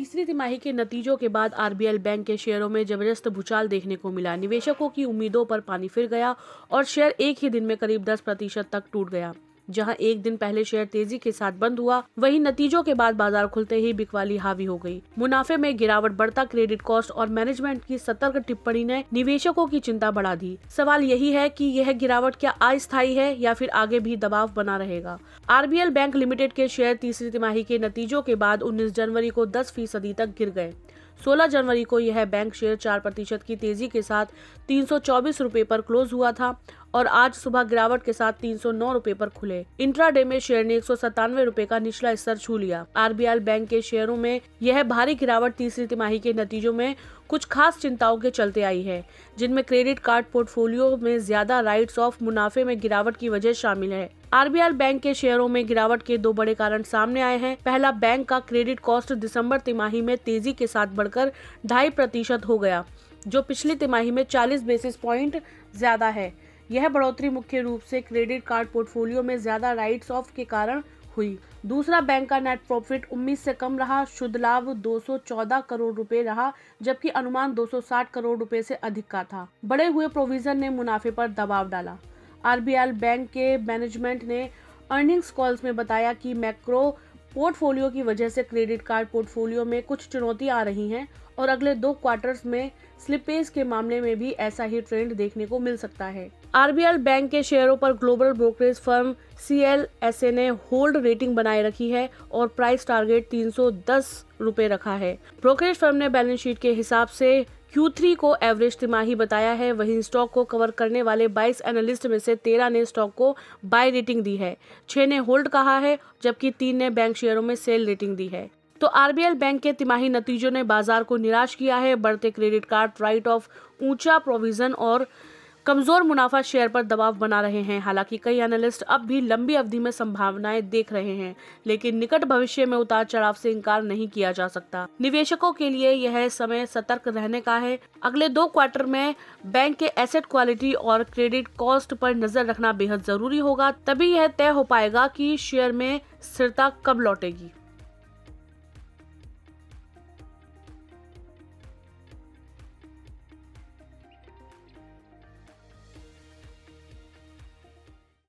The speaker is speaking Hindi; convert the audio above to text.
तीसरी तिमाही के नतीजों के बाद आरबीएल बैंक के शेयरों में जबरदस्त भूचाल देखने को मिला। निवेशकों की उम्मीदों पर पानी फिर गया और शेयर एक ही दिन में करीब 10% तक टूट गया। जहां एक दिन पहले शेयर तेजी के साथ बंद हुआ, वहीं नतीजों के बाद बाजार खुलते ही बिकवाली हावी हो गई। मुनाफे में गिरावट, बढ़ता क्रेडिट कॉस्ट और मैनेजमेंट की सतर्क टिप्पणी ने निवेशकों की चिंता बढ़ा दी। सवाल यही है कि यह गिरावट क्या अस्थायी है या फिर आगे भी दबाव बना रहेगा। आरबीएल बैंक लिमिटेड के शेयर तीसरी तिमाही के नतीजों के बाद 19 जनवरी को 10% तक गिर गए। 16 जनवरी को यह बैंक शेयर 4% की तेजी के साथ 324 रुपए पर क्लोज हुआ था और आज सुबह गिरावट के साथ 309 रुपए पर खुले। इंट्राडे में शेयर ने 197 रुपए का निचला स्तर छू लिया। आरबीएल बैंक के शेयरों में यह भारी गिरावट तीसरी तिमाही के नतीजों में कुछ खास चिंताओं के चलते आई है, जिनमें क्रेडिट कार्ड पोर्टफोलियो में ज्यादा राइट्स ऑफ, मुनाफे में गिरावट की वजह शामिल है। आरबीएल बैंक के शेयरों में गिरावट के दो बड़े कारण सामने आए हैं। पहला, बैंक का क्रेडिट कॉस्ट दिसंबर तिमाही में तेजी के साथ बढ़कर 2.5% हो गया, जो पिछली तिमाही में 40 बेसिस पॉइंट ज्यादा है। यह बढ़ोतरी मुख्य रूप से क्रेडिट कार्ड पोर्टफोलियो में ज्यादा राइट्स ऑफ के कारण हुई। दूसरा, बैंक का नेट प्रॉफिट उम्मीद से कम रहा। शुद्ध लाभ 214 करोड़ रुपए रहा, जबकि अनुमान 260 करोड़ रुपए से अधिक का था। बढ़े हुए प्रोविजन ने मुनाफे पर दबाव डाला। आरबीएल बैंक के मैनेजमेंट ने अर्निंग्स कॉल्स में बताया कि मैक्रो पोर्टफोलियो की वजह से क्रेडिट कार्ड पोर्टफोलियो में कुछ चुनौतियां आ रही हैं और अगले 2 क्वार्टर्स में स्लिपेज के मामले में भी ऐसा ही ट्रेंड देखने को मिल सकता है। आरबीएल बैंक के शेयरों पर ग्लोबल ब्रोकरेज फर्म सीएलएसए ने होल्ड रेटिंग बनाए रखी है और प्राइस टारगेट 310 रुपए रखा है। ब्रोकरेज फर्म ने बैलेंस शीट के हिसाब से Q3 को एवरेज तिमाही बताया है। वहीं स्टॉक को कवर करने वाले 22 एनालिस्ट में से 13 ने स्टॉक को बाय रेटिंग दी है, 6 ने होल्ड कहा है, जबकि 3 ने बैंक शेयरों में सेल रेटिंग दी है। तो आरबीएल बैंक के तिमाही नतीजों ने बाजार को निराश किया है। बढ़ते क्रेडिट कार्ड राइट ऑफ, ऊंचा प्रोविजन और कमजोर मुनाफा शेयर पर दबाव बना रहे हैं। हालांकि कई एनालिस्ट अब भी लंबी अवधि में संभावनाएं देख रहे हैं, लेकिन निकट भविष्य में उतार चढ़ाव से इनकार नहीं किया जा सकता। निवेशकों के लिए यह समय सतर्क रहने का है। अगले 2 क्वार्टर में बैंक के एसेट क्वालिटी और क्रेडिट कॉस्ट पर नजर रखना बेहद जरूरी होगा। तभी यह तय हो पाएगा कि शेयर में स्थिरता कब लौटेगी।